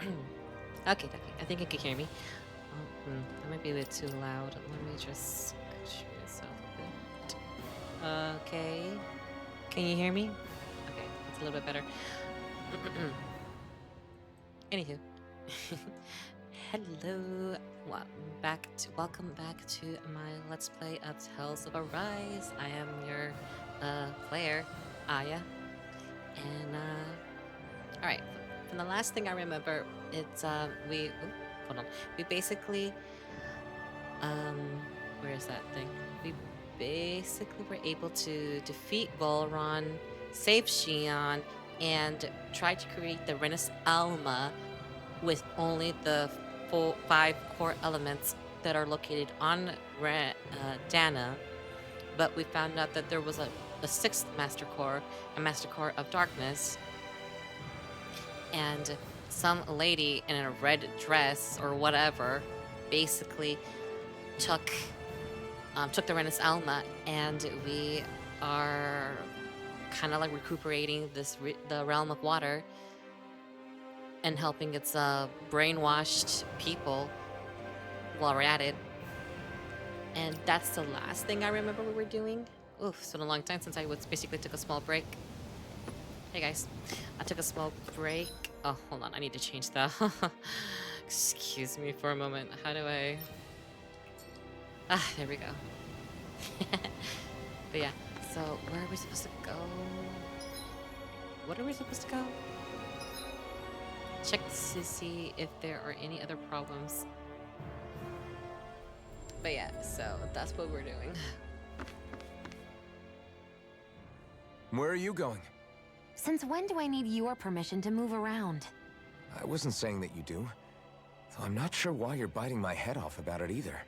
Okay, okay. I think you can hear me. Oh, that might be a bit too loud. Let me just show myself a bit. Okay. Can you hear me? Okay, it's a little bit better. Anywho. Hello. Welcome back to my Let's Play of Tales of Arise. I am your player, AIYA. And alright. From the last thing I remember, it's hold on. We basically where is that thing? We basically were able to defeat Vholron, save Xion, and try to create the Renis Alma with only the 5 core elements that are located on Dana. But we found out that there was a 6th Master Core, a Master Core of Darkness, and some lady in a red dress or whatever basically took the Renis Alma, and we are kind of like recuperating the realm of water and helping its brainwashed people while we're at it. And that's the last thing I remember we were doing. Oof, it's been a long time since I basically took a small break. Hey guys, I took a small break. Oh, hold on, I need to change that. Excuse me for a moment. How do I... there we go. But yeah, so where are we supposed to go? What are we supposed to go? Check to see if there are any other problems. But yeah, so that's what we're doing. Where are you going? Since when do I need your permission to move around? I wasn't saying that you do. Though I'm not sure why you're biting my head off about it either.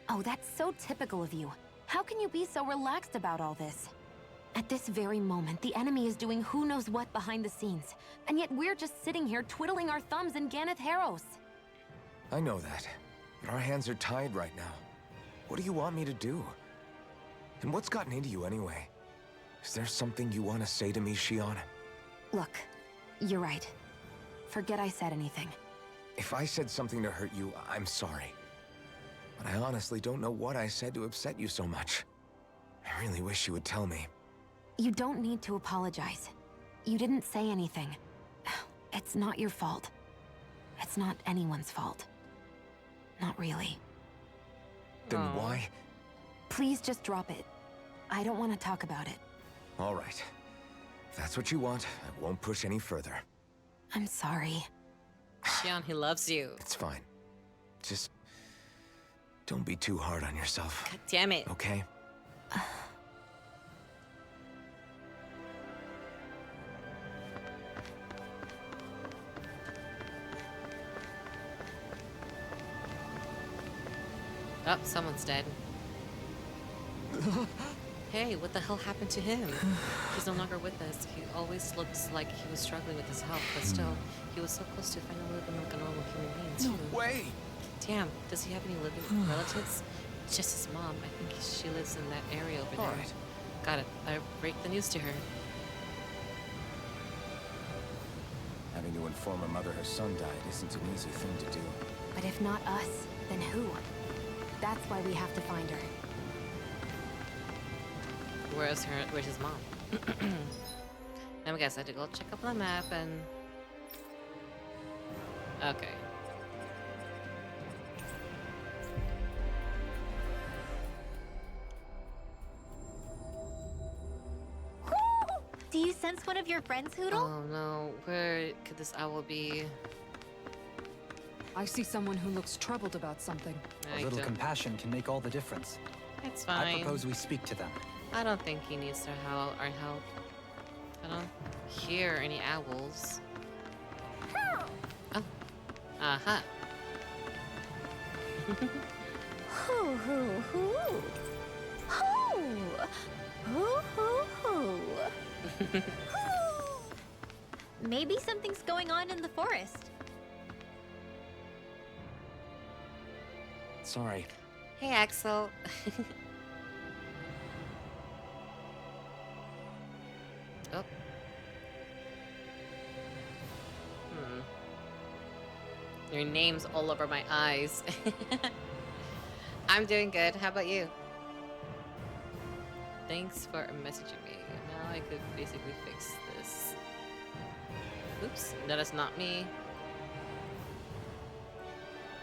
Oh, that's so typical of you. How can you be so relaxed about all this? At this very moment, the enemy is doing who knows what behind the scenes, and yet we're just sitting here twiddling our thumbs in Ganath Haros. I know that, but our hands are tied right now. What do you want me to do? And what's gotten into you anyway? Is there something you want to say to me, Xion? Look, you're right. Forget I said anything. If I said something to hurt you, I'm sorry. But I honestly don't know what I said to upset you so much. I really wish you would tell me. You don't need to apologize. You didn't say anything. It's not your fault. It's not anyone's fault. Not really. Then Aw. why? Please just drop it. I don't want to talk about it. All right. If that's what you want, I won't push any further. I'm sorry. Xion, he loves you. It's fine. Just don't be too hard on yourself, God damn it. okay? Oh, someone's dead. Hey, what the hell happened to him? He's no longer with us. He always looks like he was struggling with his health, but still, he was so close to finally living like a normal human being, too. Way! Damn, does he have any living relatives? Just his mom. I think she lives in that area over there. All right. Got it. I break the news to her. Having to inform her mother her son died isn't an easy thing to do. But if not us, then who? That's why we have to find her. Where's his mom? I guess I had to go check up the map and... Okay. Do you sense one of your friends, Hoodle? Oh no, where could this owl be? I see someone who looks troubled about something. I A little don't- compassion can make all the difference. It's I fine. propose we speak to them. I don't think he needs our help. I don't hear any owls. Oh. Uh-huh. Hoo hoo hoo. Hoo. Hoo hoo hoo. Hoo. Maybe something's going on in the forest. Sorry. Hey, Axel. Oh. Your name's all over my eyes. I'm doing good. How about you? Thanks for messaging me. Now I could basically fix this. Oops, no, that's not me.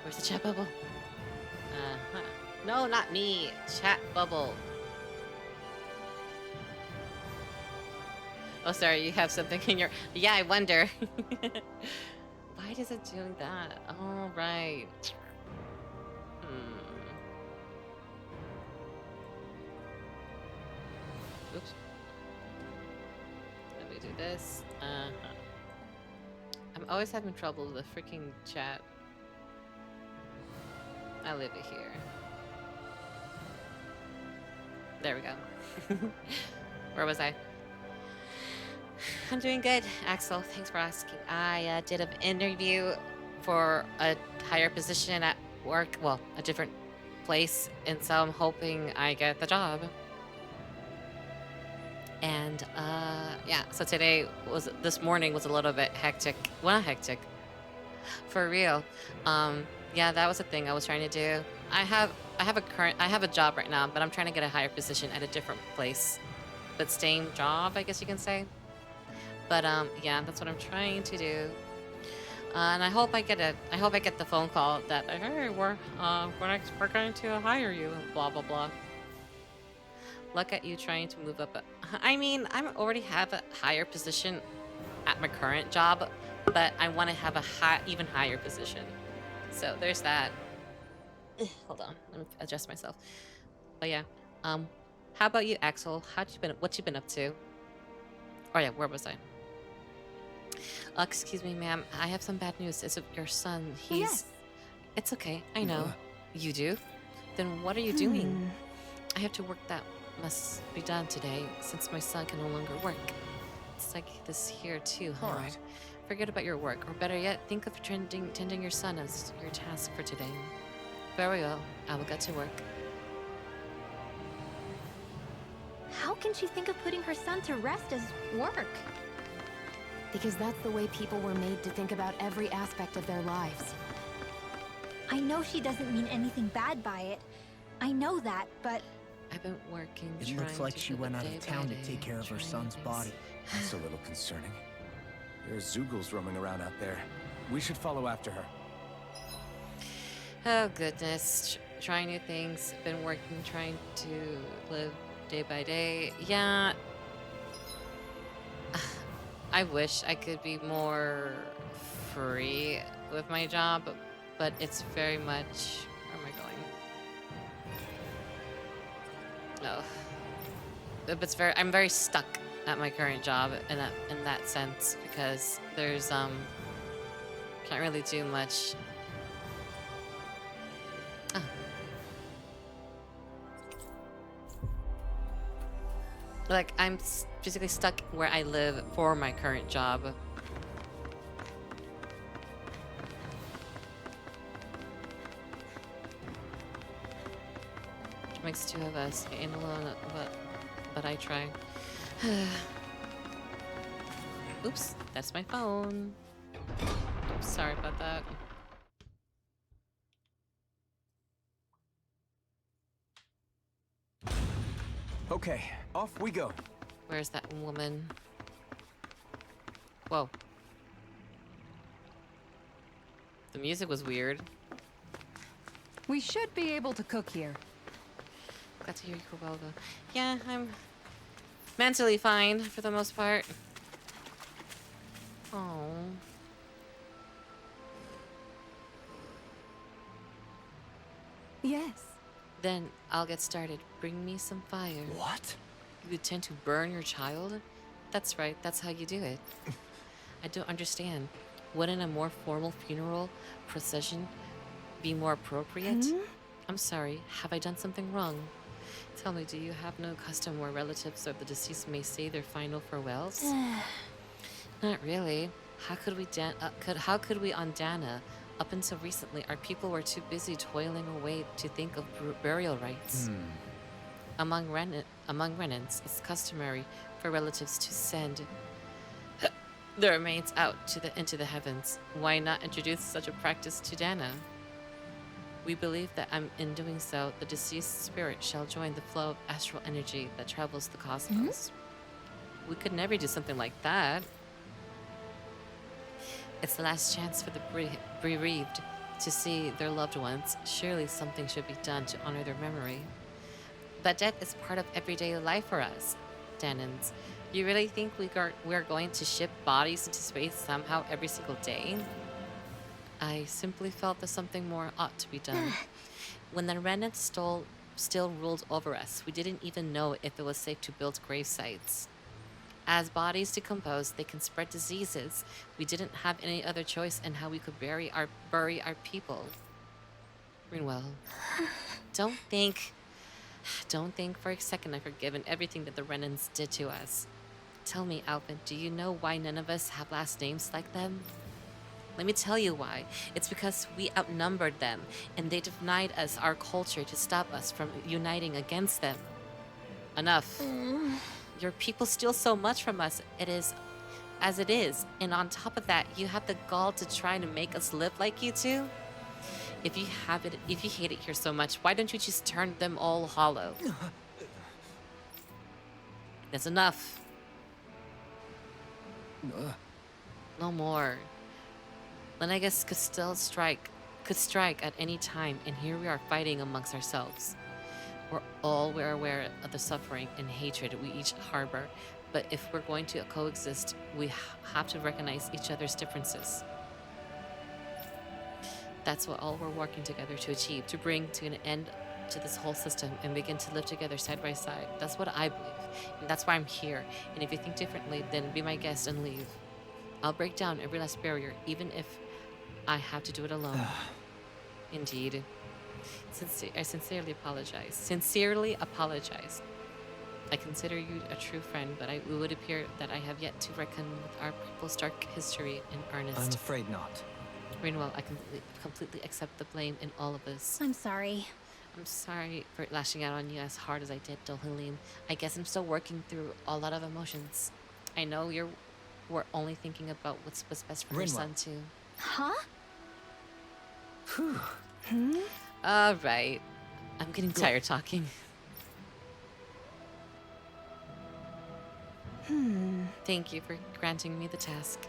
Where's the chat bubble? Uh-huh. No, not me. Chat bubble. Oh, sorry, you have something in your... Yeah, I wonder. Why does it do that? All right. Oops. Let me do this. I'm always having trouble with the freaking chat. I'll leave it here. There we go. Where was I? I'm doing good, Axel. Thanks for asking. I did an interview for a higher position at work. Well, a different place. And so I'm hoping I get the job. And yeah, so this morning was a little bit hectic. Well, not hectic. For real. Yeah, that was the thing I was trying to do. I have a job right now, but I'm trying to get a higher position at a different place. But same job, I guess you can say. But yeah, that's what I'm trying to do. And I hope I get the phone call that hey, we're going to hire you, blah blah blah. Look at you trying to move up. I mean, I already have a higher position at my current job, but I want to have a even higher position. So there's that. Hold on, let me adjust myself. But yeah, how about you, Axel? What you been up to? Oh yeah, where was I? Excuse me, ma'am. I have some bad news. It's your son. He's... Yes. It's okay. I know. You do? Then what are you doing? I have to work that must be done today, since my son can no longer work. It's like this here too, huh? All right. Forget about your work, or better yet, think of tending your son as your task for today. Very well. I will get to work. How can she think of putting her son to rest as work? Because that's the way people were made to think about every aspect of their lives. I know she doesn't mean anything bad by it. I know that, but... I've been working, It looks like she went out of town to take care of her son's body. That's a little concerning. There's Zoogles roaming around out there. We should follow after her. Oh goodness, trying new things. Been working, trying to live day by day. Yeah. I wish I could be more free with my job, but it's very much... Where am I going? Oh. I'm very stuck at my current job in that sense, because there's can't really do much. Like, I'm basically stuck where I live for my current job. Makes two of us. Ain't alone, but I try. Oops, that's my phone. Oops, sorry about that. Okay, off we go. Where's that woman? Whoa. The music was weird. We should be able to cook here. Glad to hear you were well, though. Yeah, I'm mentally fine for the most part. Oh. Yes. Then I'll get started. Bring me some fire. What? You intend to burn your child? That's right, that's how you do it. I don't understand. Wouldn't a more formal funeral procession be more appropriate? I'm sorry, have I done something wrong? Tell me, do you have no custom where relatives of the deceased may say their final farewells? Not really. How could we on Dana? Up until recently, our people were too busy toiling away to think of burial rites. Among Renans, it's customary for relatives to send the remains out into the heavens. Why not introduce such a practice to Dana? We believe that in doing so, the deceased spirit shall join the flow of astral energy that travels the cosmos. We could never do something like that. It's the last chance for the bereaved to see their loved ones. Surely something should be done to honor their memory. But death is part of everyday life for us, Danans. You really think we're going to ship bodies into space somehow every single day? I simply felt that something more ought to be done. When the remnants still ruled over us, we didn't even know if it was safe to build grave sites. As bodies decompose, they can spread diseases. We didn't have any other choice in how we could bury our people. Greenwell, don't think for a second I've forgiven everything that the Renans did to us. Tell me, Alvin, do you know why none of us have last names like them? Let me tell you why. It's because we outnumbered them, and they denied us our culture to stop us from uniting against them. Enough. Your people steal so much from us, it is as it is, and on top of that, you have the gall to try to make us live like you do? If you hate it here so much, why don't you just turn them all hollow? That's enough. No more. Lenegus could strike at any time, and here we are fighting amongst ourselves. We're aware of the suffering and hatred we each harbor, but if we're going to coexist, we have to recognize each other's differences. That's what all we're working together to achieve, to bring to an end to this whole system and begin to live together side by side. That's what I believe, and that's why I'm here. And if you think differently, then be my guest and leave. I'll break down every last barrier, even if I have to do it alone. Indeed. I sincerely apologize. Sincerely apologize. I consider you a true friend, but it would appear that I have yet to reckon with our people's dark history in earnest. I'm afraid not. Rainwell, I completely accept the blame in all of this. I'm sorry. I'm sorry for lashing out on you as hard as I did, Dohalim. I guess I'm still working through a lot of emotions. I know we're only thinking about what's best for your son, too. Huh? All right. I'm getting tired talking. Thank you for granting me the task.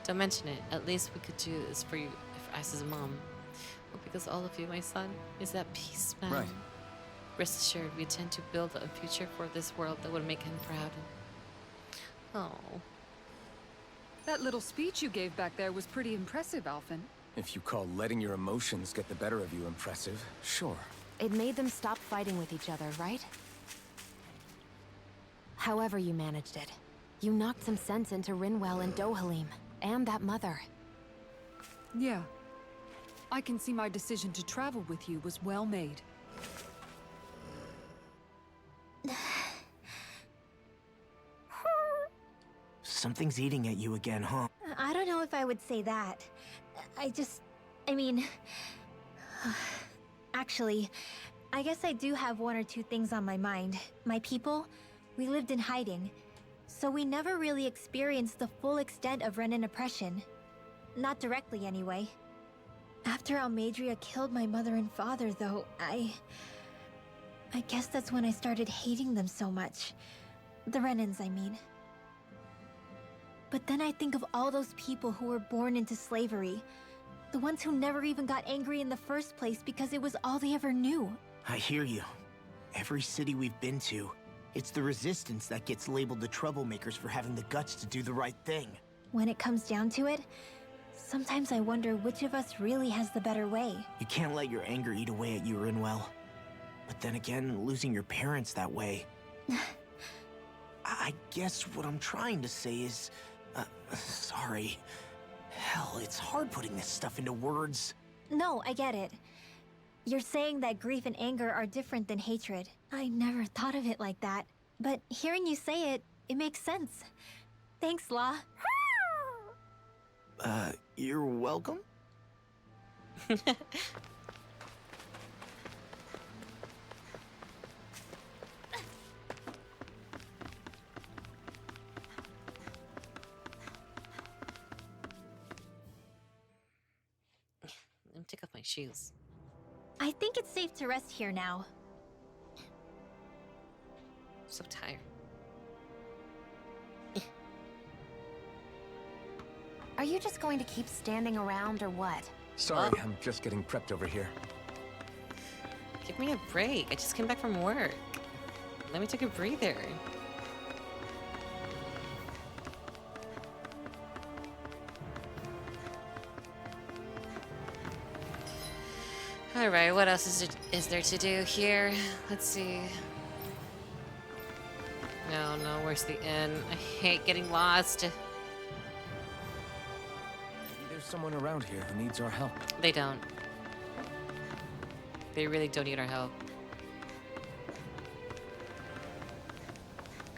Don't mention it. At least we could do this for you, for us as a mom. But because all of you, my son, is at peace, man. Right. Rest assured, we intend to build a future for this world that would make him proud. Oh. That little speech you gave back there was pretty impressive, Alvin. If you call letting your emotions get the better of you impressive, sure. It made them stop fighting with each other, right? However you managed it, you knocked some sense into Rinwell and Dohalim, and that mother. Yeah. I can see my decision to travel with you was well made. Something's eating at you again, huh? I don't know if I would say that. I mean... Actually, I guess I do have one or two things on my mind. My people, we lived in hiding, so we never really experienced the full extent of Renan oppression. Not directly, anyway. After Almadria killed my mother and father, though, I guess that's when I started hating them so much. The Renans, I mean. But then I think of all those people who were born into slavery. The ones who never even got angry in the first place because it was all they ever knew. I hear you. Every city we've been to, it's the resistance that gets labeled the troublemakers for having the guts to do the right thing. When it comes down to it, sometimes I wonder which of us really has the better way. You can't let your anger eat away at you, Rinwell. But then again, losing your parents that way... I guess what I'm trying to say is... sorry. Hell, it's hard putting this stuff into words. No, I get it. You're saying that grief and anger are different than hatred. I never thought of it like that. But hearing you say it, it makes sense. Thanks, La. You're welcome? take off my shoes. I think it's safe to rest here now. I'm so tired. Are you just going to keep standing around or what? Sorry, Well- I'm just getting prepped over here. Give me a break. I just came back from work. Let me take a breather. Alright, what else is there to do here? Let's see. No, where's the inn? I hate getting lost. Maybe there's someone around here who needs our help. They don't. They really don't need our help.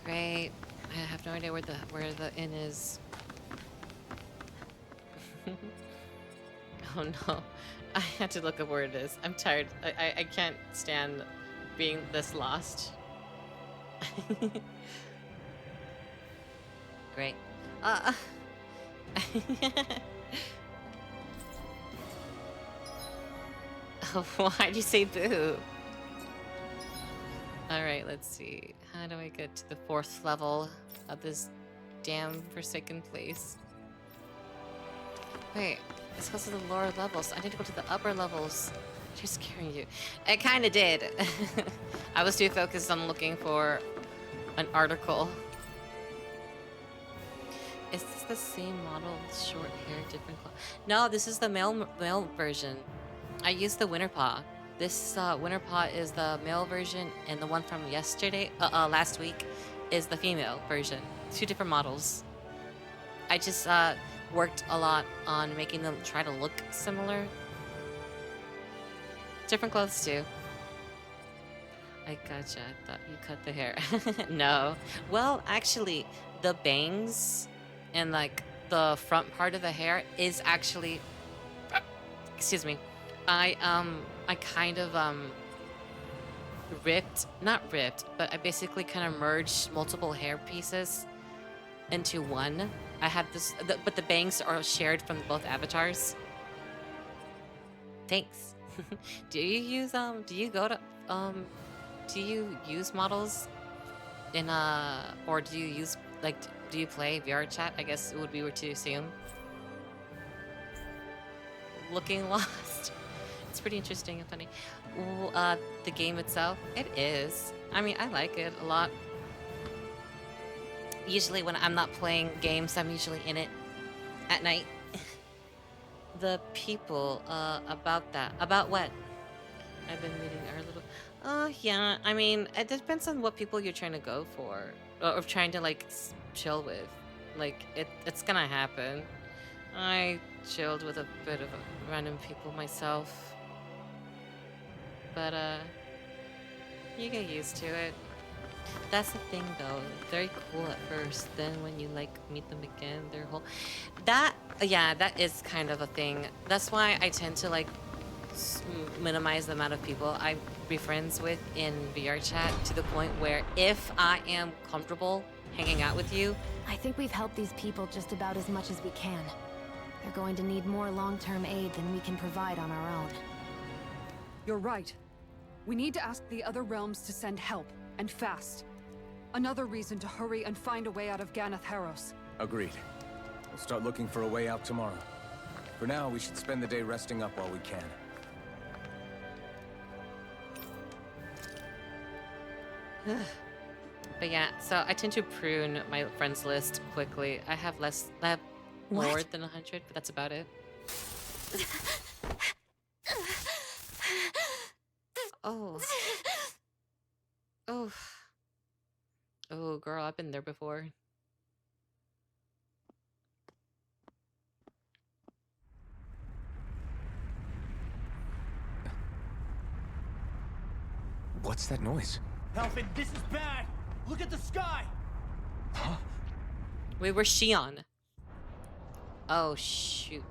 Great. I have no idea where the inn is. Oh no. I had to look up where it is. I'm tired. I can't stand being this lost. Great. Why'd you say boo? Alright, let's see. How do I get to the 4th level of this damn forsaken place? Wait, it's because of the lower levels. I need to go to the upper levels. You're scaring you. I kinda did. I was too focused on looking for an article. Is this the same model with short hair, different clothes? No, this is the male version. I used the Winterpaw. This Winterpaw is the male version, and the one from last week, is the female version. 2 different models. I just worked a lot on making them try to look similar. Different clothes too. I gotcha. I thought you cut the hair. No. Well, actually, the bangs and like the front part of the hair is actually. Excuse me. I kind of not ripped, but I basically kind of merged multiple hair pieces into one. I have this, but the bangs are shared from both avatars. Thanks. Do you use do you use models in or do you use do you play VR chat? I guess it would be to assume. Looking lost. It's pretty interesting and funny. The game itself, it is. I mean, I like it a lot. Usually when I'm not playing games, I'm usually in it at night. The people, about what? I've been reading our little, yeah, I mean, it depends on what people you're trying to go for. Or trying to, like, chill with. Like, it's gonna happen. I chilled with a bit of random people myself. But, you get used to it. That's the thing, though. Very cool at first. Then when you, like, meet them again, their whole... Yeah, that is kind of a thing. That's why I tend to, like, minimize the amount of people I be friends with in VR chat, to the point where if I am comfortable hanging out with you... I think we've helped these people just about as much as we can. They're going to need more long-term aid than we can provide on our own. You're right. We need to ask the other realms to send help, and fast. Another reason to hurry and find a way out of Ganath Haros. Agreed. We'll start looking for a way out tomorrow. For now, we should spend the day resting up while we can. But yeah, so I tend to prune my friends list quickly. I have more than 100, but that's about it. Oh. Oh. Oh, girl, I've been there before. What's that noise? Alfred, this is bad! Look at the sky! Huh? Wait, where's Shion? Oh, shoot.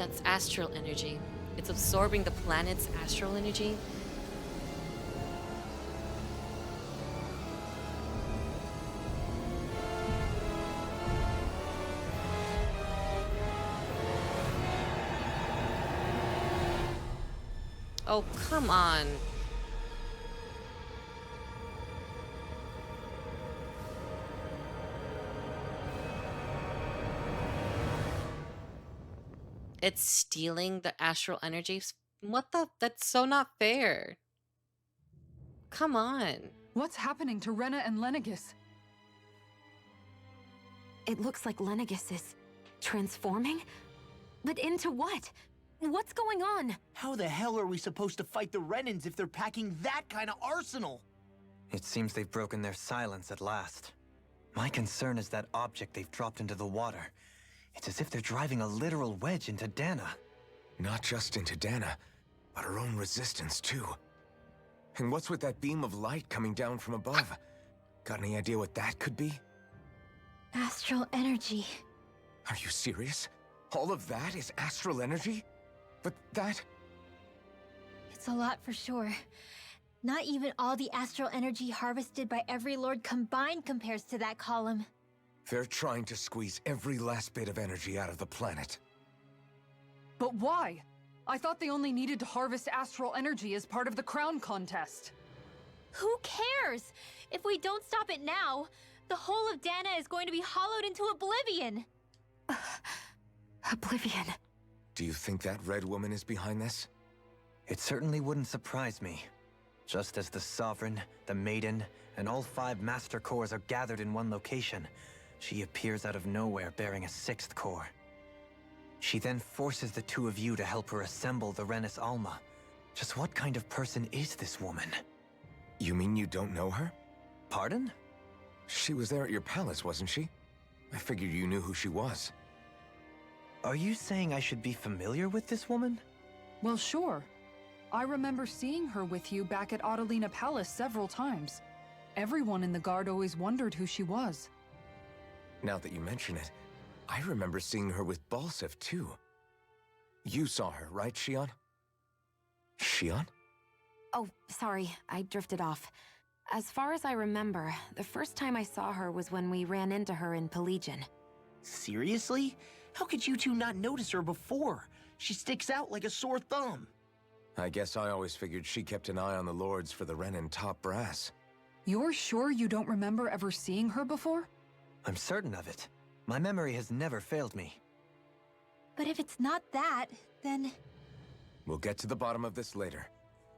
That's astral energy. It's absorbing the planet's astral energy. Oh, come on. It's stealing the astral energy. What the? That's so not fair. Come on. What's happening to Rena and Lenegis? It looks like Lenegis is transforming? But into what? What's going on? How the hell are we supposed to fight the Renans if they're packing that kind of arsenal? It seems they've broken their silence at last. My concern is that object they've dropped into the water. It's as if they're driving a literal wedge into Dana. Not just into Dana, but her own resistance too. And what's with that beam of light coming down from above? Got any idea what that could be? Astral energy. Are you serious? All of that is astral energy? But that... It's a lot for sure. Not even all the astral energy harvested by every lord combined compares to that column. They're trying to squeeze every last bit of energy out of the planet. But why? I thought they only needed to harvest astral energy as part of the crown contest. Who cares? If we don't stop it now, the whole of Dana is going to be hollowed into oblivion. Oblivion. Do you think that red woman is behind this? It certainly wouldn't surprise me. Just as the Sovereign, the Maiden, and all 5 Master Cores are gathered in one location, she appears out of nowhere bearing a 6th core. She then forces the 2 of you to help her assemble the Renis Alma. Just what kind of person is this woman? You mean you don't know her? Pardon? She was there at your palace, wasn't she? I figured you knew who she was. Are you saying I should be familiar with this woman? Well, sure. I remember seeing her with you back at Adelina Palace several times. Everyone in the guard always wondered who she was. Now that you mention it, I remember seeing her with Balsif too. You saw her, right, Shion? Shion? Oh, sorry, I drifted off. As far as I remember, the first time I saw her was when we ran into her in Pelagian. Seriously? How could you two not notice her before? She sticks out like a sore thumb. I guess I always figured she kept an eye on the lords for the Renin top brass. You're sure you don't remember ever seeing her before? I'm certain of it. My memory has never failed me. But if it's not that, then... We'll get to the bottom of this later.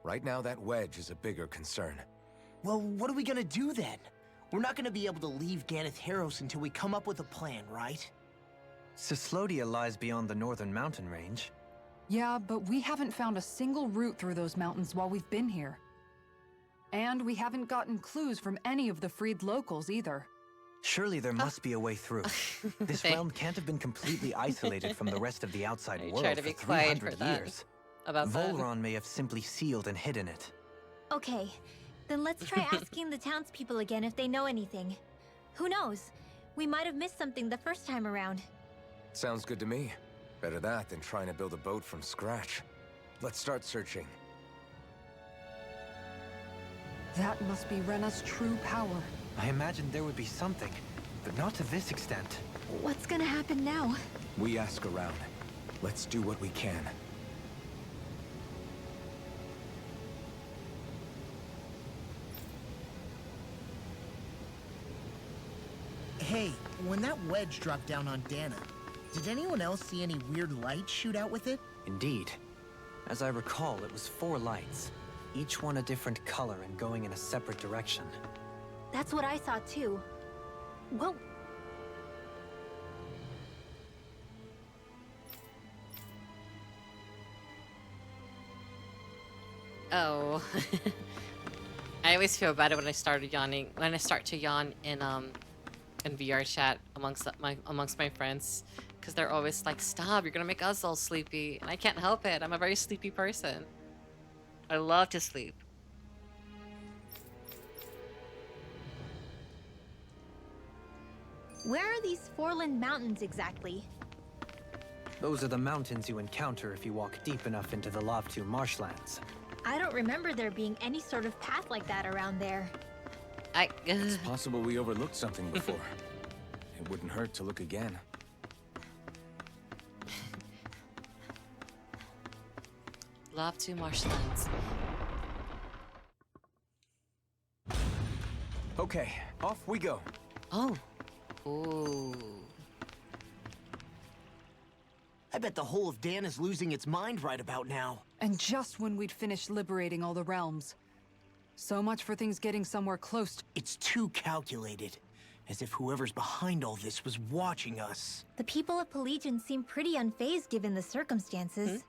Right now, that wedge is a bigger concern. Well, what are we gonna do then? We're not gonna be able to leave Ganath Haros until we come up with a plan, right? Cyslodia lies beyond the northern mountain range. Yeah, but we haven't found a single route through those mountains while we've been here. And we haven't gotten clues from any of the freed locals either. Surely there must be a way through. This realm can't have been completely isolated from the rest of the outside world try to be for quiet 300 for that. years. About that. Vholron may have simply sealed and hidden it. Okay, then let's try asking the townspeople again if they know anything. Who knows? We might have missed something the first time around. Sounds good to me. Better that than trying to build a boat from scratch. Let's start searching. That must be Rena's true power. I imagined there would be something, but not to this extent. What's gonna happen now? We ask around. Let's do what we can. Hey, when that wedge dropped down on Dana, did anyone else see any weird lights shoot out with it? Indeed. As I recall, it was 4 lights, each one a different color and going in a separate direction. That's what I saw too. Whoa! Oh. I always feel bad when I started yawning. When I start to yawn in VR chat amongst my friends, because they're always like, "Stop! You're gonna make us all sleepy," and I can't help it. I'm a very sleepy person. I love to sleep. Where are these Vholron mountains exactly? Those are the mountains you encounter if you walk deep enough into the Lavtu marshlands. I don't remember there being any sort of path like that around there. It's possible we overlooked something before. It wouldn't hurt to look again. Lavtu marshlands. Okay, off we go. Oh. Ooh. I bet the whole of Dan is losing its mind right about now. And just when we'd finished liberating all the realms. So much for things getting somewhere close to— It's too calculated. As if whoever's behind all this was watching us. The people of Pelegion seem pretty unfazed given the circumstances.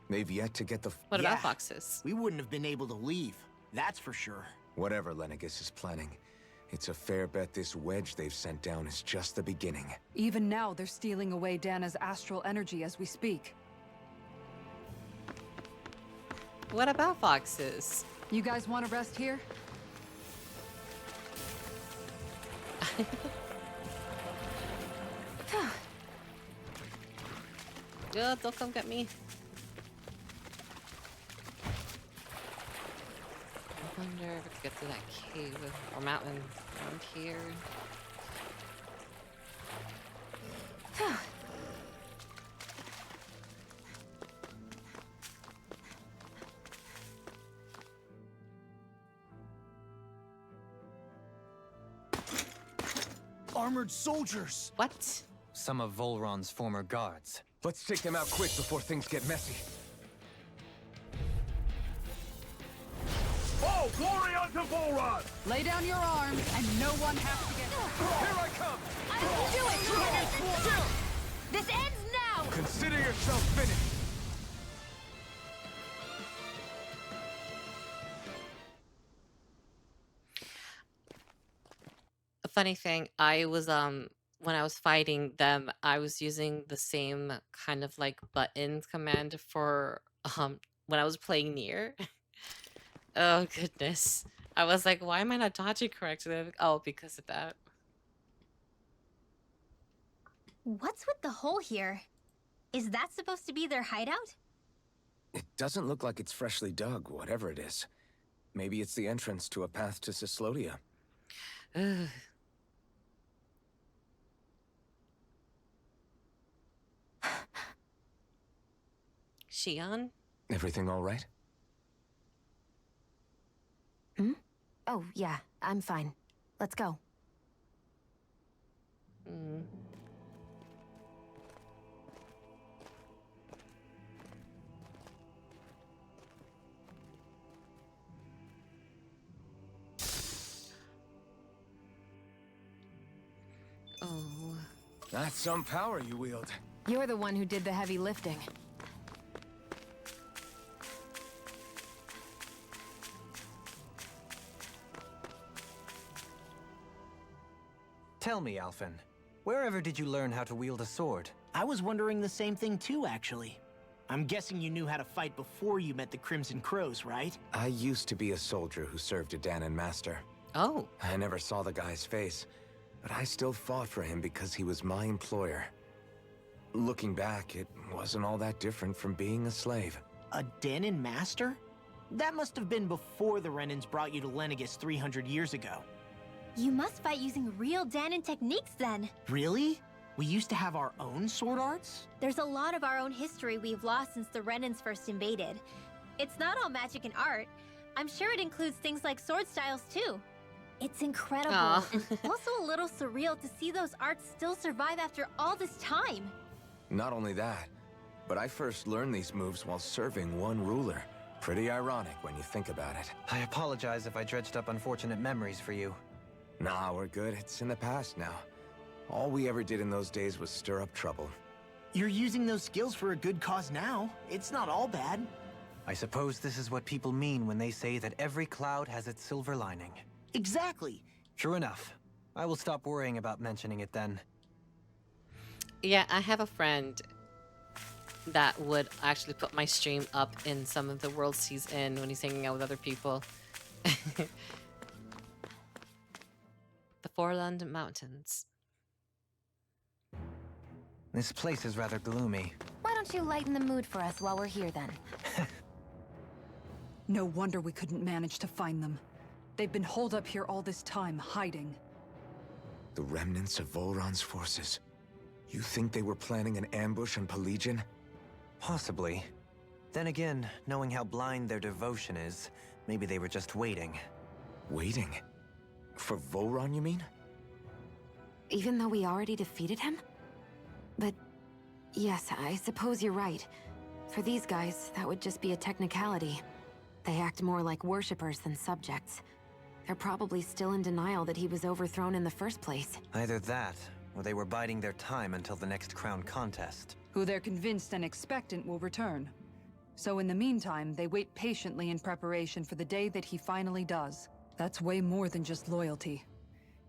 They've yet to get the... What Yeah. about foxes? We wouldn't have been able to leave. That's for sure. Whatever Lenegis is planning, it's a fair bet this wedge they've sent down is just the beginning. Even now, they're stealing away Dana's astral energy as we speak. What about foxes? You guys want to rest here? Good, don't come get me. I wonder if I could get to that cave or mountain around here. Armored soldiers! What? Some of Vholron's former guards. Let's take them out quick before things get messy. Oh, glory unto Vholron! Lay down your arms, and no one has to get— Here I come! I will do it! This ends now! Consider yourself finished! A funny thing, I was when I was fighting them, I was using the same kind of like buttons command for when I was playing near. Oh goodness. I was like, why am I not dodging correctly? Oh, because of that. What's with the hole here? Is that supposed to be their hideout? It doesn't look like it's freshly dug, whatever it is. Maybe it's the entrance to a path to Cyslodia. Ugh. Shion? Everything all right? Oh, yeah, I'm fine. Let's go. Mm. Oh. That's some power you wield. You're the one who did the heavy lifting. Tell me, Alphen, wherever did you learn how to wield a sword? I was wondering the same thing too, actually. I'm guessing you knew how to fight before you met the Crimson Crows, right? I used to be a soldier who served a Danon master. Oh. I never saw the guy's face, but I still fought for him because he was my employer. Looking back, it wasn't all that different from being a slave. A Danon master? That must have been before the Renans brought you to Lenegis 300 years ago. You must fight using real Danon techniques then. Really? We used to have our own sword arts? There's a lot of our own history we've lost since the Renans first invaded. It's not all magic and art. I'm sure it includes things like sword styles too. It's incredible Aw. and also a little surreal to see those arts still survive after all this time. Not only that, but I first learned these moves while serving one ruler. Pretty ironic when you think about it. I apologize if I dredged up unfortunate memories for you. Nah, we're good. It's in the past now. All we ever did in those days was stir up trouble. You're using those skills for a good cause now. It's not all bad. I suppose this is what people mean when they say that every cloud has its silver lining. Exactly. True enough. I will stop worrying about mentioning it then. Yeah, I have a friend that would actually put my stream up in some of the worlds he's in when he's hanging out with other people. The Vholron Mountains. This place is rather gloomy. don't you lighten the mood for us while we're here then? No wonder we couldn't manage to find them. They've been holed up here all this time, hiding. The remnants of Vholron's forces. You think they were planning an ambush on Pelegion? Possibly. Then again, knowing how blind their devotion is, maybe they were just waiting. Waiting? For Vholron, you mean? Even though we already defeated him? But yes, I suppose you're right. For these guys, that would just be a technicality. They act more like worshippers than subjects. They're probably still in denial that he was overthrown in the first place. Either that, or they were biding their time until the next crown contest. Who they're convinced and expectant will return. So in the meantime, they wait patiently in preparation for the day that he finally does. That's way more than just loyalty.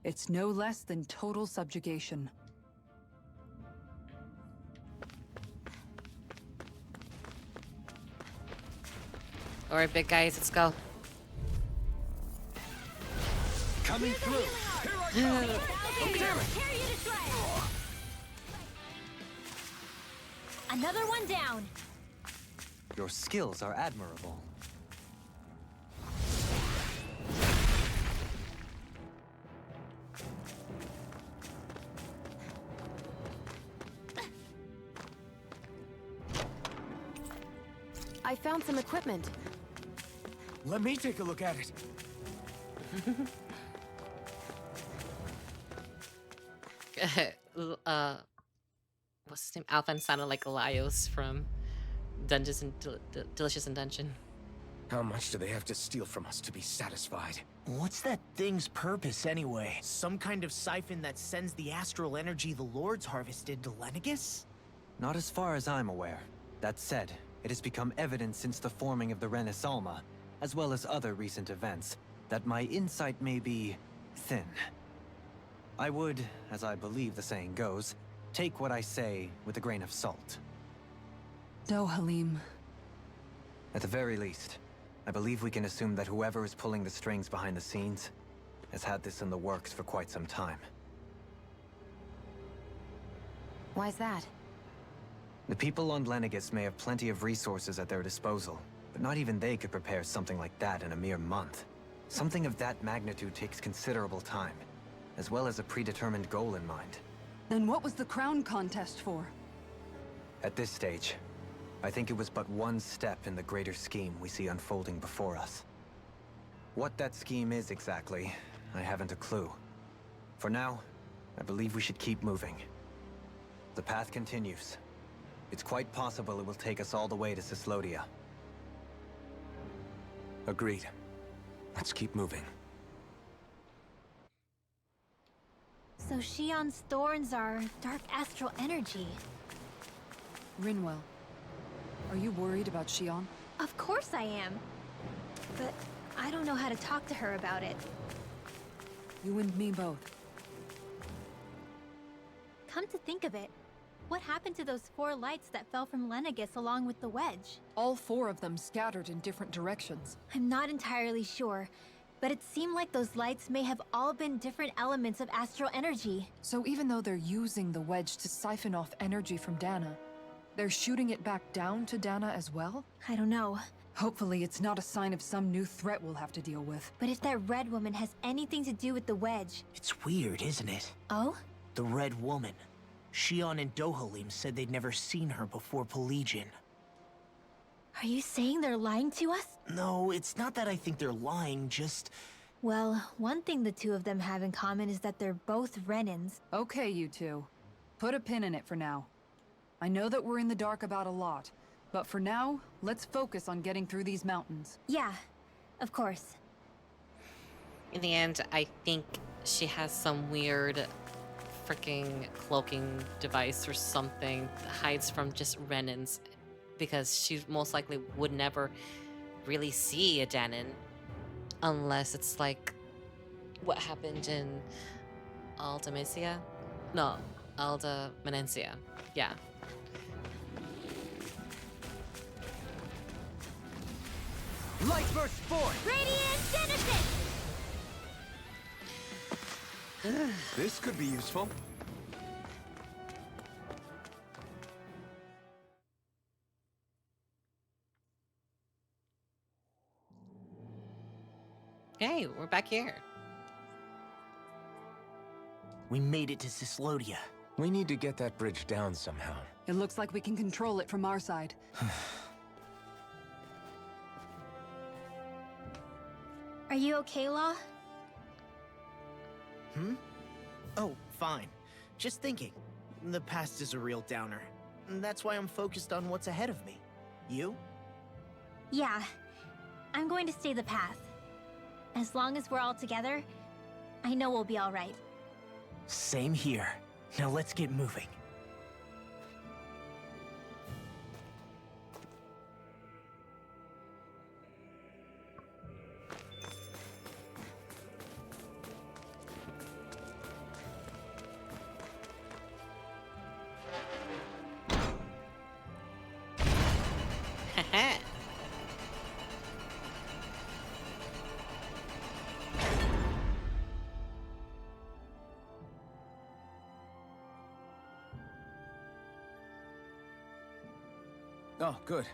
It's no less than total subjugation. Alright, big guys, let's go. Coming through! Another one down. Your skills are admirable. I found some equipment. Let me take a look at it. What's his name? Alphen sounded like Elios from Dungeons and Delicious in Dungeon. How much do they have to steal from us to be satisfied? What's that thing's purpose anyway? Some kind of siphon that sends the astral energy the Lords harvested to Lenegis? Not as far as I'm aware. That said, it has become evident since the forming of the Alma, as well as other recent events, that my insight may be thin. I would, as I believe the saying goes, take what I say with a grain of salt. Halim. At the very least, I believe we can assume that whoever is pulling the strings behind the scenes has had this in the works for quite some time. Why's that? The people on Lenegis may have plenty of resources at their disposal, but not even they could prepare something like that in a mere month. Something of that magnitude takes considerable time, as well as a predetermined goal in mind. Then what was the crown contest for? At this stage, I think it was but one step in the greater scheme we see unfolding before us. What that scheme is exactly, I haven't a clue. For now, I believe we should keep moving. The path continues. It's quite possible it will take us all the way to Cyslodia. Agreed. Let's keep moving. So Shion's thorns are dark astral energy. Rinwell. Are you worried about Shion? Of course I am. But I don't know how to talk to her about it. You and me both. Come to think of it, what happened to those 4 lights that fell from Lenegis along with the wedge? All 4 of them scattered in different directions. I'm not entirely sure, but it seemed like those lights may have all been different elements of astral energy. So even though they're using the wedge to siphon off energy from Dana, they're shooting it back down to Dana as well? I don't know. Hopefully it's not a sign of some new threat we'll have to deal with. But if that red woman has anything to do with the wedge... It's weird, isn't it? Oh? The Red Woman. Shion and Dohalim said they'd never seen her before Pelegion. Are you saying they're lying to us? No, it's not that I think they're lying, just... Well, one thing the two of them have in common is that they're both Renans. Okay, you two. Put a pin in it for now. I know that we're in the dark about a lot, but for now, let's focus on getting through these mountains. Yeah, of course. In the end, I think she has some weird freaking cloaking device or something that hides from just Renans, because she most likely would never really see a Danon unless it's like what happened in Alda Mencia? No, Alda Menencia. Yeah. Light burst forth! Radiant Genesis! This could be useful. Hey, we're back here. We made it to Cyslodia. We need to get that bridge down somehow. It looks like we can control it from our side. Are you okay, Law? Hmm? Oh, fine. Just thinking. The past is a real downer. That's why I'm focused on what's ahead of me. You? Yeah. I'm going to stay the path. As long as we're all together, I know we'll be all right. Same here. Now let's get moving. Oh, good.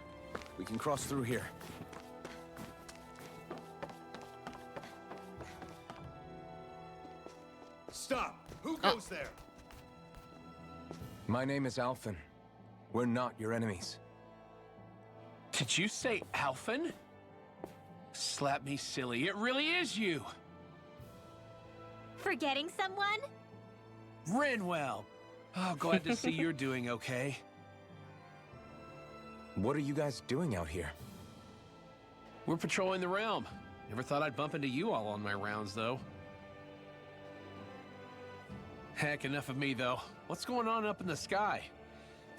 We can cross through here. Stop! Who goes there? My name is Alphen. We're not your enemies. Did you say Alphen? Slap me silly, it really is you! Forgetting someone? Rinwell! Oh, glad to see you're doing okay. What are you guys doing out here? We're patrolling the realm. Never thought I'd bump into you all on my rounds, though. Heck, enough of me, though. What's going on up in the sky?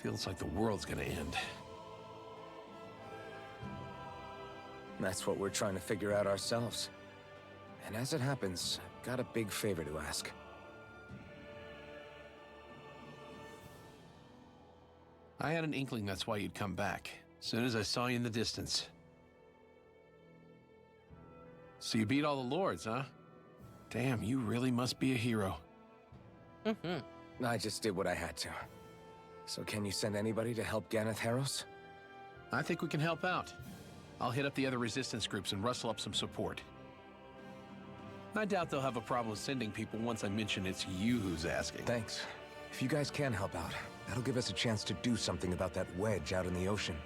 Feels like the world's gonna end. That's what we're trying to figure out ourselves. And as it happens, I've got a big favor to ask. I had an inkling that's why you'd come back. As soon as I saw you in the distance. So you beat all the lords, huh? Damn, you really must be a hero. I just did what I had to. So can you send anybody to help Ganath Haros? I think we can help out. I'll hit up the other resistance groups and rustle up some support. I doubt they'll have a problem sending people once I mention it's you who's asking. Thanks. If you guys can help out, that'll give us a chance to do something about that wedge out in the ocean.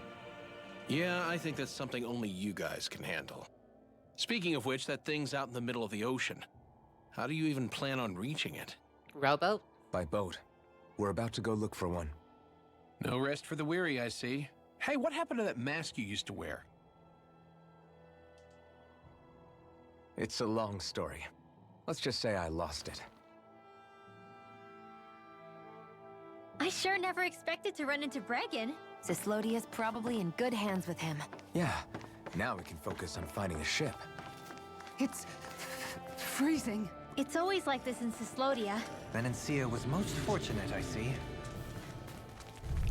Yeah, I think that's something only you guys can handle. Speaking of which, that thing's out in the middle of the ocean. How do you even plan on reaching it? Rowboat? By boat. We're about to go look for one. No rest for the weary, I see. Hey, what happened to that mask you used to wear? It's a long story. Let's just say I lost it. I sure never expected to run into Bregan. Cyslodia's probably in good hands with him. Yeah, now we can focus on finding a ship. It's freezing. It's always like this in Cyslodia. Venencia was most fortunate, I see.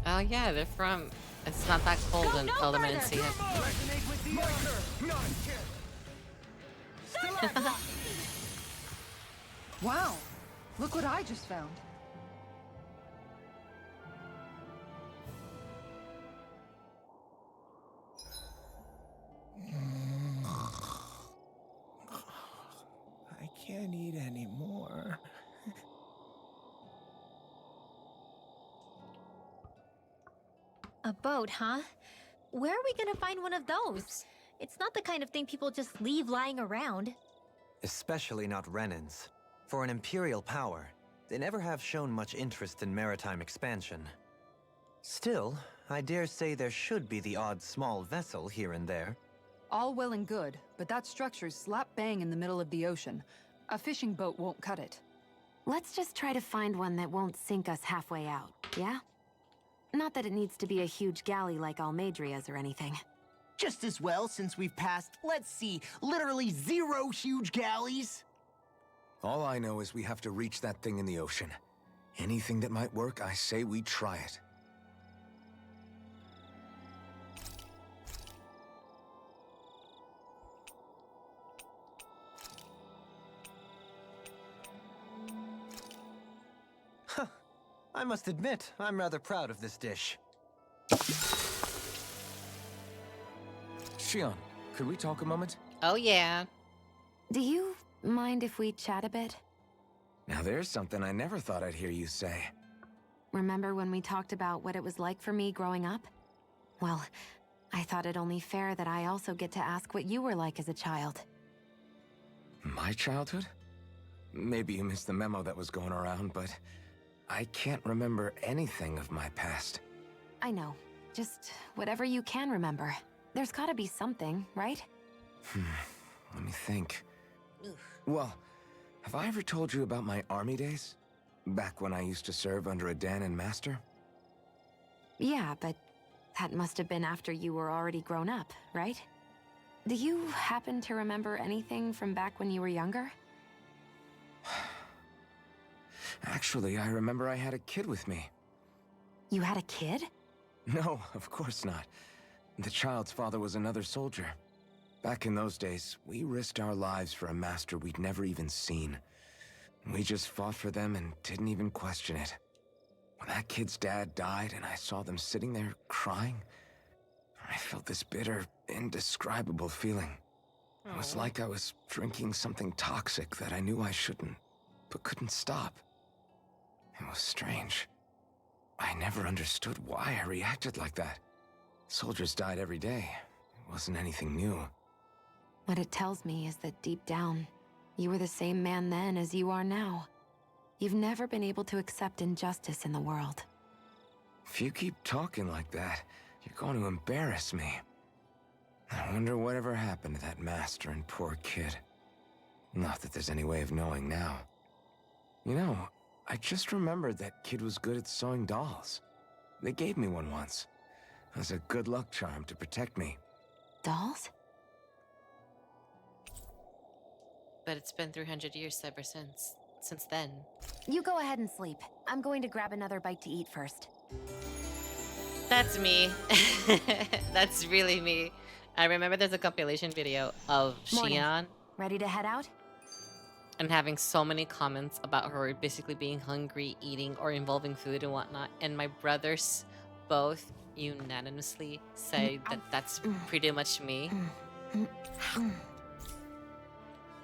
Oh yeah, they're from... It's not that cold Go in no Mencia. Wow, look what I just found. I can't eat anymore. A boat, huh? Where are we gonna find one of those? It's not the kind of thing people just leave lying around. Especially not Renans. For an Imperial power, they never have shown much interest in maritime expansion. Still, I dare say there should be the odd small vessel here and there. All well and good, but that structure's slap bang in the middle of the ocean. A fishing boat won't cut it. Let's just try to find one that won't sink us halfway out, yeah? Not that it needs to be a huge galley like Almadria's or anything. Just as well, since we've passed, let's see, literally 0 huge galleys. All I know is we have to reach that thing in the ocean. Anything that might work, I say we try it. I must admit, I'm rather proud of this dish. Shion, could we talk a moment? Oh yeah. Do you mind if we chat a bit? Now there's something I never thought I'd hear you say. Remember when we talked about what it was like for me growing up? Well, I thought it only fair that I also get to ask what you were like as a child. My childhood? Maybe you missed the memo that was going around, but I can't remember anything of my past. I know. Just whatever you can remember. There's gotta be something, right? Let me think. Well, have I ever told you about my army days? Back when I used to serve under a Danon master? Yeah, but that must have been after you were already grown up, right? Do you happen to remember anything from back when you were younger? Actually, I remember I had a kid with me. You had a kid? No, of course not. The child's father was another soldier. Back in those days, we risked our lives for a master we'd never even seen. We just fought for them and didn't even question it. When that kid's dad died and I saw them sitting there crying, I felt this bitter, indescribable feeling. It was like I was drinking something toxic that I knew I shouldn't, but couldn't stop. It was strange. I never understood why I reacted like that. Soldiers died every day. It wasn't anything new. What it tells me is that deep down, you were the same man then as you are now. You've never been able to accept injustice in the world. If you keep talking like that, you're going to embarrass me. I wonder whatever happened to that master and poor kid. Not that there's any way of knowing now. You know, I just remembered that kid was good at sewing dolls. They gave me one once. As a good luck charm to protect me. Dolls? But it's been 300 years ever since then. You go ahead and sleep. I'm going to grab another bite to eat first. That's me. That's really me. I remember there's a compilation video of Morning. Xian Ready to head out? and having so many comments about her basically being hungry, eating, or involving food and whatnot. And my brothers both unanimously say that that's pretty much me. Because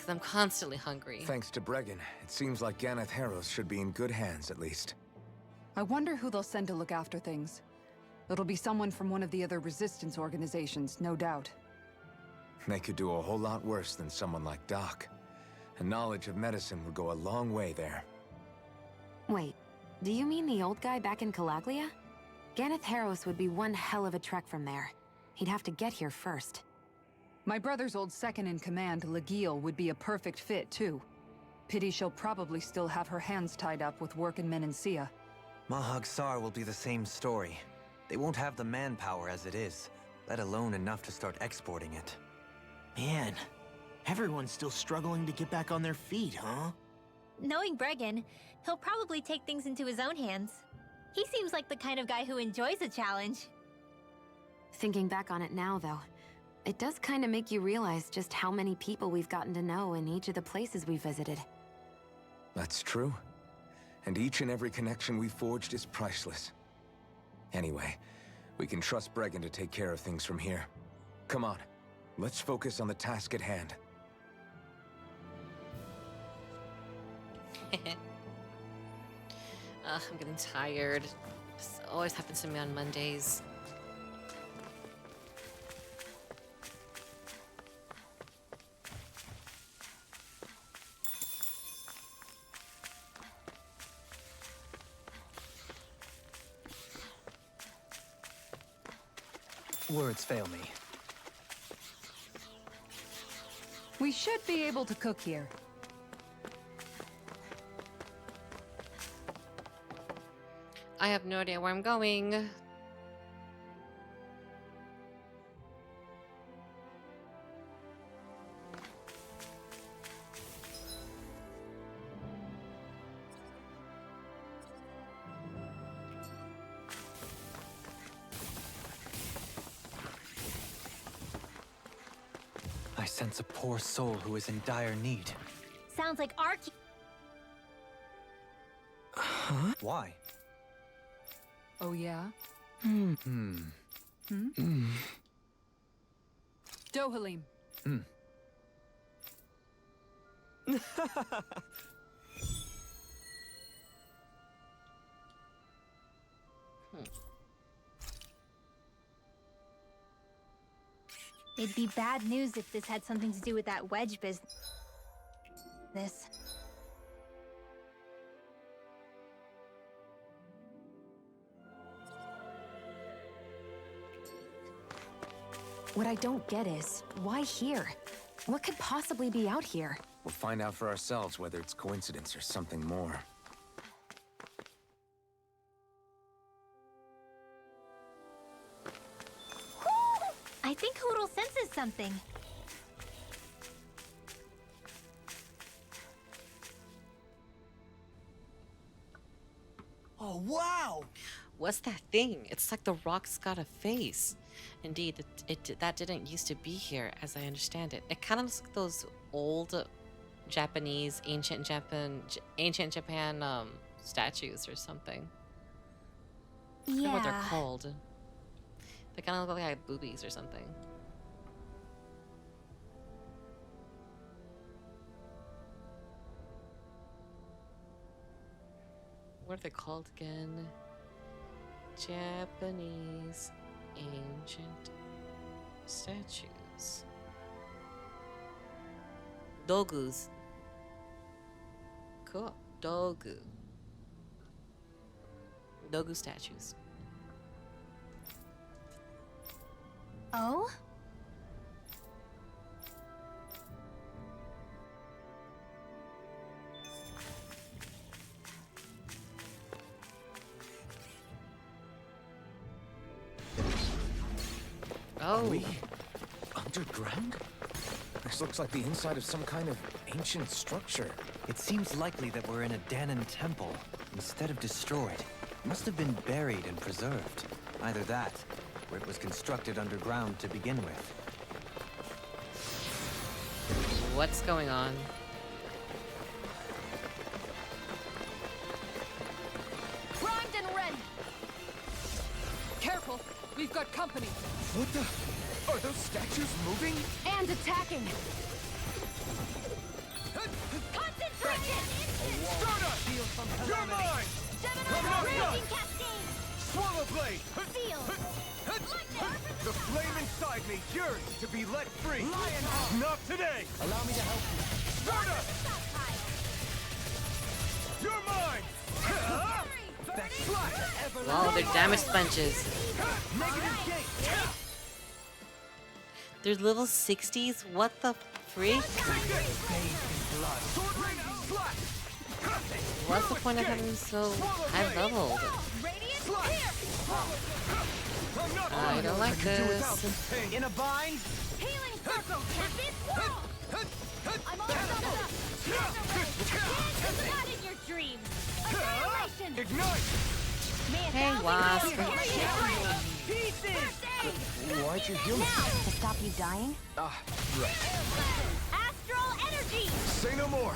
I'm constantly hungry. Thanks to Bregan, it seems like Ganath Haros should be in good hands at least. I wonder who they'll send to look after things. It'll be someone from one of the other resistance organizations, no doubt. They could do a whole lot worse than someone like Doc. A knowledge of medicine would go a long way there. Wait, do you mean the old guy back in Calaglia? Ganath Haros would be one hell of a trek from there. He'd have to get here first. My brother's old second-in-command, Legil, would be a perfect fit, too. Pity she'll probably still have her hands tied up with work in Menancia. Mahag Sar will be the same story. They won't have the manpower as it is, let alone enough to start exporting it. Man, everyone's still struggling to get back on their feet, huh? Knowing Bregan, he'll probably take things into his own hands. He seems like the kind of guy who enjoys a challenge. Thinking back on it now, though, it does kind of make you realize just how many people we've gotten to know in each of the places we visited. That's true. And each and every connection we forged is priceless. Anyway, we can trust Bregan to take care of things from here. Come on, let's focus on the task at hand. I'm getting tired. This always happens to me on Mondays. Words fail me. We should be able to cook here. I have no idea where I'm going. I sense a poor soul who is in dire need. Sounds like our Huh? Why? Oh, yeah? Dohalim. It'd be bad news if this had something to do with that wedge business. What I don't get is, why here? What could possibly be out here? We'll find out for ourselves whether it's coincidence or something more. I think Hoodle senses something. Oh, wow! What's that thing? It's like the rock's got a face. Indeed, that didn't used to be here, as I understand it. It kind of looks like those old Japanese, ancient Japan statues or something. I don't know what they're Yeah. called. They kind of look like boobies or something. What are they called again? Japanese ancient statues. Dogus. Cool. Dogu. Dogu statues. Oh? Oh. Are we underground? This looks like the inside of some kind of ancient structure. It seems likely that we're in a Danon temple, instead of destroyed. It must have been buried and preserved. Either that, or it was constructed underground to begin with. What's going on? Primed and ready! Careful! We've got company! What the? Are those statues moving? And attacking! Concentration! Stardust! You're mine! Raging Cascade! Swallow blade! Seal! The flame inside me yearns to be let free! Not today! Allow me to help you. Stardust! You're mine! Wow, they're damage sponges. Negative gate! They're level 60s? What the freak? Sword rain slash! What's the point of having them so high leveled? I don't like this. In a bind? Healing circle! I'm all done up! Not in your dreams! Annihilation! Ignite! Hey, Wasp. Why'd you heal me? To stop you dying? Ah, right. Astral energy! Say no more!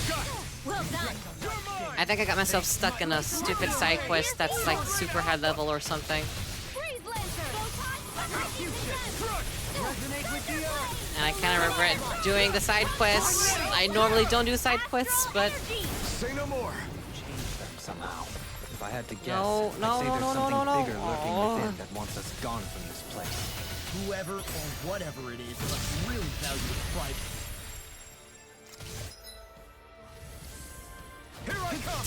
Got it! Well done! You're mine! I think I got myself stuck in a stupid side quest that's like super high level or something. Freeze Lancer! Resonate with the earth! And I kind of regret doing the side quests. I normally don't do side quests, but Say no more! Change them somehow. If I had to guess, No, I'd no, say no, there's no, no, something no, no. bigger lurking Oh. within that wants us gone from this place. Whoever or whatever it is must really value its privacy. Here I come!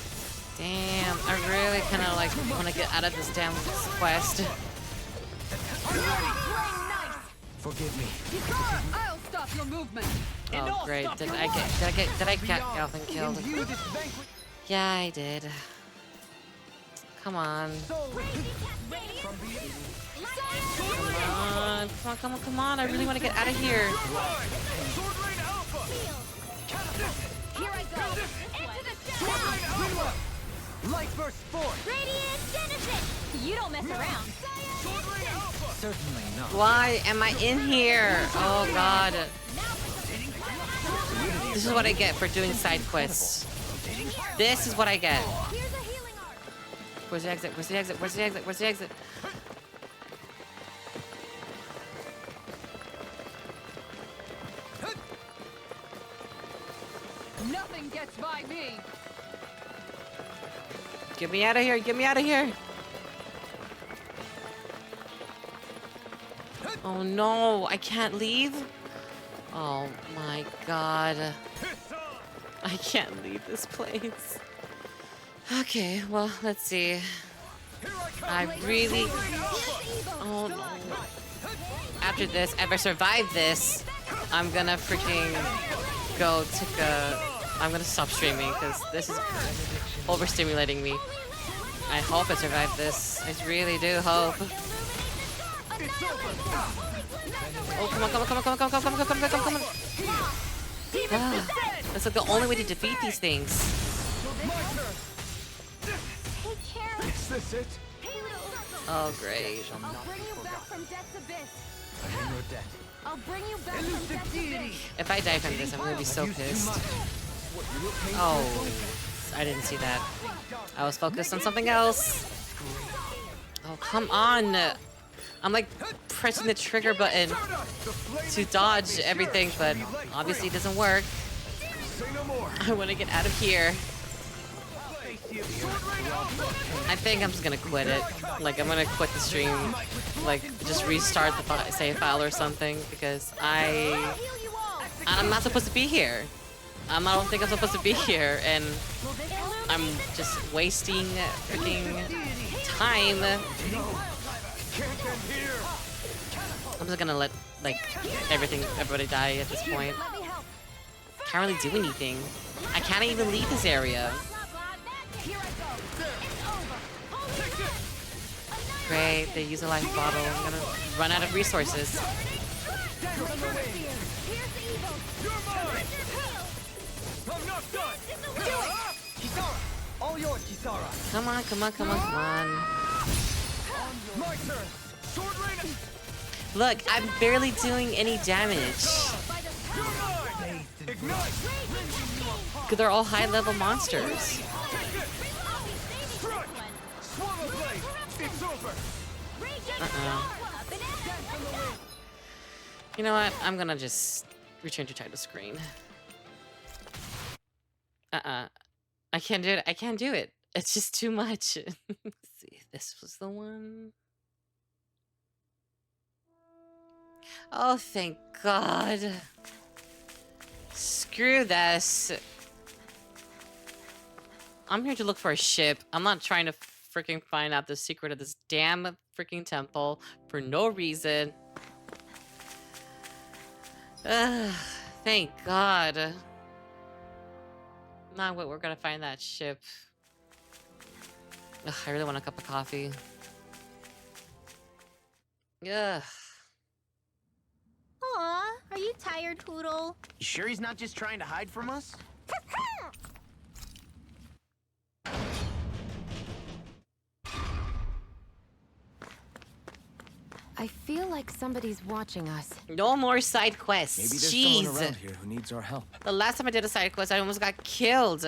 damn, I really kind of like want to get out of this damn quest. Forgive me. I'll stop your movement! Oh great, did I get Galvin killed? Imbue this banquet Yeah, I did. Come on. solely From Come on, I really want to get out of here. Sword rain alpha! Here I go! Into the Sword shadow! rain alpha! light burst forth! Radiant Genesis! You don't mess around! Sword rain alpha! Certainly not. Why am I in here? Oh god. This is what I get for doing side quests. This is what I get. Here's a healing arc! Where's the exit? Where's the exit? Where's the exit? Where's the exit? Nothing gets by me. Get me out of here! Get me out of here! Oh no, I can't leave? Oh my god. I can't leave this place. Okay, well, let's see. I really... Oh no. After this, if I survive this, I'm gonna freaking go take a... I'm gonna stop streaming because this is overstimulating me. I hope I survive this. I really do hope. Oh, come on, come on, come on, come on, come on, come on, come on, come on, come on. Ah, that's like the only way to defeat these things. Is this it? Oh, great. I'll bring you back from death's abyss. I'll bring you back from death's abyss. If I die from this, I'm gonna be so pissed. Oh, I didn't see that. I was focused on something else. Oh, come on. I'm like pressing the trigger button to dodge everything, but obviously it doesn't work. I want to get out of here. I think I'm just gonna quit it. Like, I'm gonna quit the stream. Like, just restart the save file or something, because I'm not supposed to be here. I don't think I'm supposed to be here, and I'm just wasting freaking time. I'm just gonna let, like, everybody die at this point. Can't really do anything. I can't even leave this area. Great, they use a life bottle. I'm gonna run out of resources. Come on, come on, come on, come on. Look, I'm barely doing any damage. Because they're all high-level monsters. You know what? I'm gonna just return to title screen. I can't do it. I can't do it. It's just too much. Let's see. This was the one. Oh, thank God. Screw this. I'm here to look for a ship. I'm not trying to freaking find out the secret of this damn freaking temple for no reason. Thank God. Not what we're gonna find that ship. Ugh, I really want a cup of coffee. Ugh. Aw, are you tired, Poodle? You sure he's not just trying to hide from us? I feel like somebody's watching us. No more side quests. Maybe there's Jeez. someone around here who needs our help. The last time I did a side quest, I almost got killed.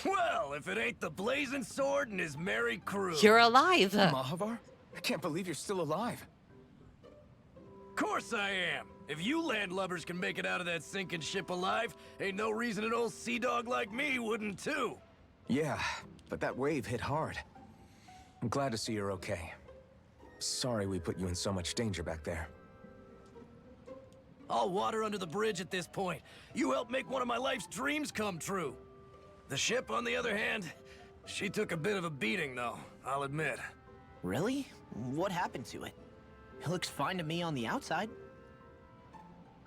Well, if it ain't the blazing sword and his merry crew. You're alive. Mahavar? I can't believe you're still alive. Course I am. If you landlubbers can make it out of that sinking ship alive, ain't no reason an old sea dog like me wouldn't too. Yeah, but that wave hit hard. I'm glad to see you're okay. Sorry we put you in so much danger back there. All water under the bridge at this point. You helped make one of my life's dreams come true. The ship, on the other hand, she took a bit of a beating, though, I'll admit. Really? What happened to it? It looks fine to me on the outside.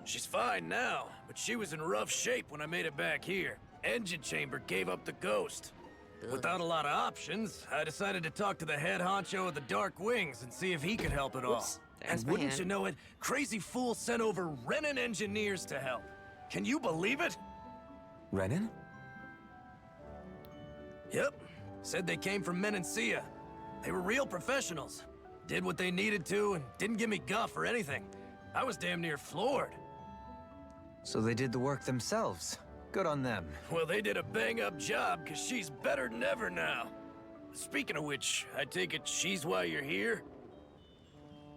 She's fine now, but she was in rough shape when I made it back here. Engine chamber gave up the ghost. Without a lot of options, I decided to talk to the head honcho of the Dark Wings and see if he could help it all. Oops, there's And my wouldn't hand. you know it, crazy fool sent over Renan engineers to help. Can you believe it? Renan? Yep. Said they came from Menancia. They were real professionals. Did what they needed to and didn't give me guff or anything. I was damn near floored. So they did the work themselves. Good on them. Well, they did a bang-up job, because she's better than ever now. Speaking of which, I take it she's why you're here?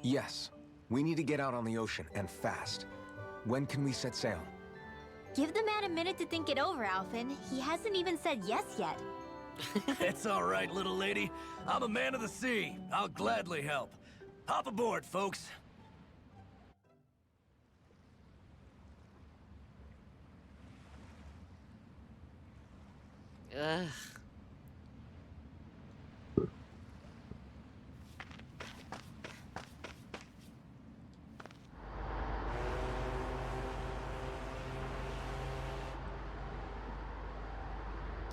Yes. We need to get out on the ocean, and fast. When can we set sail? Give the man a minute to think it over, Alphen. He hasn't even said yes yet. It's all right, little lady. I'm a man of the sea. I'll gladly help. Hop aboard, folks. Ugh.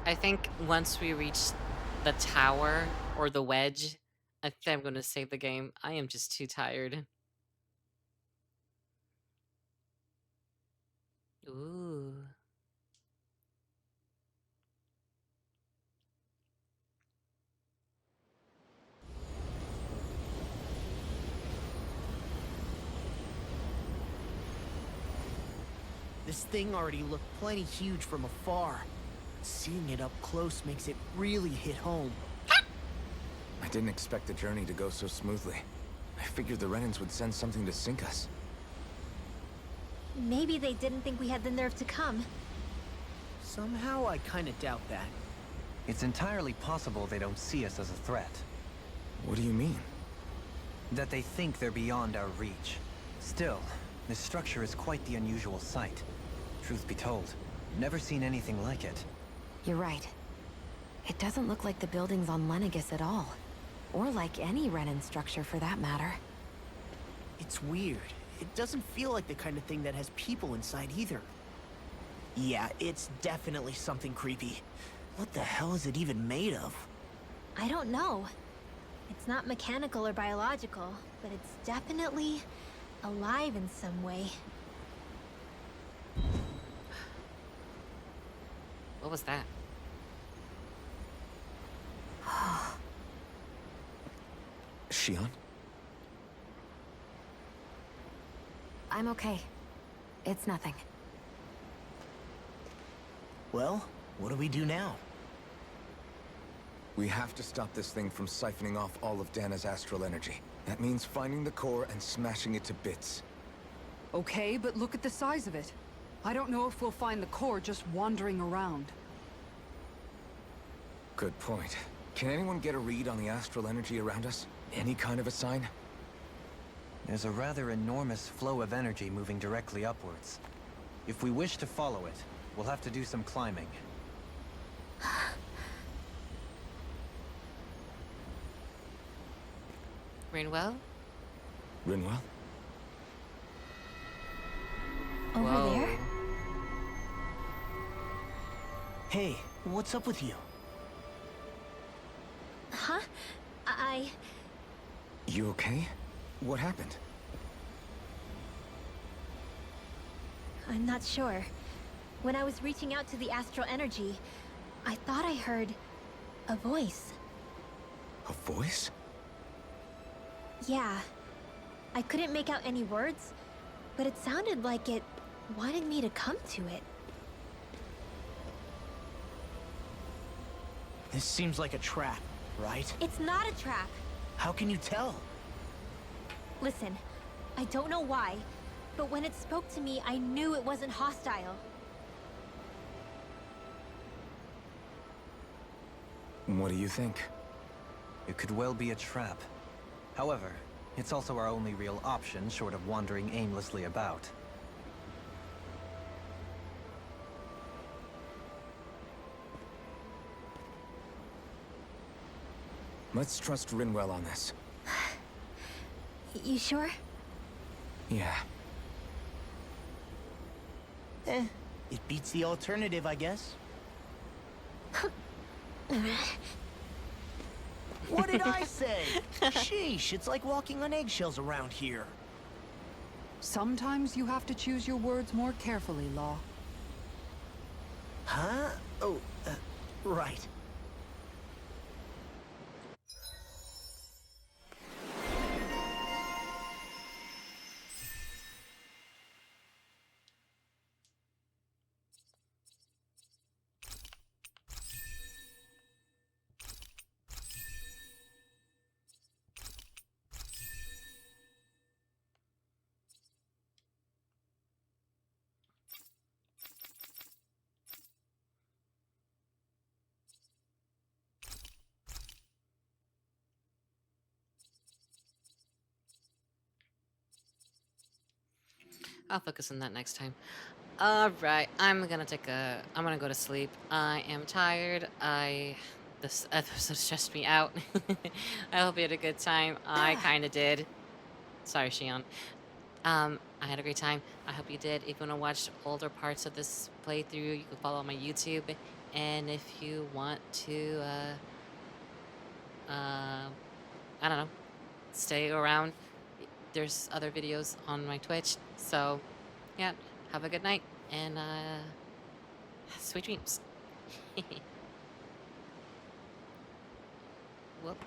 I think once we reach the tower or the wedge, I think I'm going to save the game. I am just too tired. Ooh. This thing already looked plenty huge from afar. Seeing it up close makes it really hit home. I didn't expect the journey to go so smoothly. I figured the Renans would send something to sink us. Maybe they didn't think we had the nerve to come. Somehow I kinda doubt that. It's entirely possible they don't see us as a threat. What do you mean? That they think they're beyond our reach. Still, this structure is quite the unusual sight. Truth be told, never seen anything like it. You're right. It doesn't look like the buildings on Lenegis at all. Or like any Renan structure for that matter. It's weird. It doesn't feel like the kind of thing that has people inside either. Yeah, it's definitely something creepy. What the hell is it even made of? I don't know. It's not mechanical or biological, but it's definitely alive in some way. What was that? Shion? I'm okay. It's nothing. Well, what do we do now? We have to stop this thing from siphoning off all of Dana's astral energy. That means finding the core and smashing it to bits. Okay, but look at the size of it. I don't know if we'll find the core just wandering around. Good point. Can anyone get a read on the astral energy around us? Any kind of a sign? There's a rather enormous flow of energy moving directly upwards. If we wish to follow it, we'll have to do some climbing. Rinwell? Rinwell? Over Whoa. there? Hey, what's up with you? Huh? You okay? What happened? I'm not sure. When I was reaching out to the astral energy, I thought I heard a voice. A voice? Yeah. I couldn't make out any words, but it sounded like it wanted me to come to it. This seems like a trap, right? It's not a trap. How can you tell? Listen, I don't know why, but when it spoke to me, I knew it wasn't hostile. What do you think? It could well be a trap. However, it's also our only real option short of wandering aimlessly about. Let's trust Rinwell on this. You sure? Yeah. It beats the alternative, I guess. What did I say? Sheesh, it's like walking on eggshells around here. Sometimes you have to choose your words more carefully, Law. Huh? Oh, right. I'll focus on that next time. Alright, I'm gonna go to sleep. I am tired. This episode stressed me out. I hope you had a good time. I kinda did. Sorry, Shion. I had a great time. I hope you did. If you want to watch older parts of this playthrough, you can follow my YouTube. And if you want to, I don't know, stay around, there's other videos on my Twitch. So, yeah, have a good night and sweet dreams. Whoop.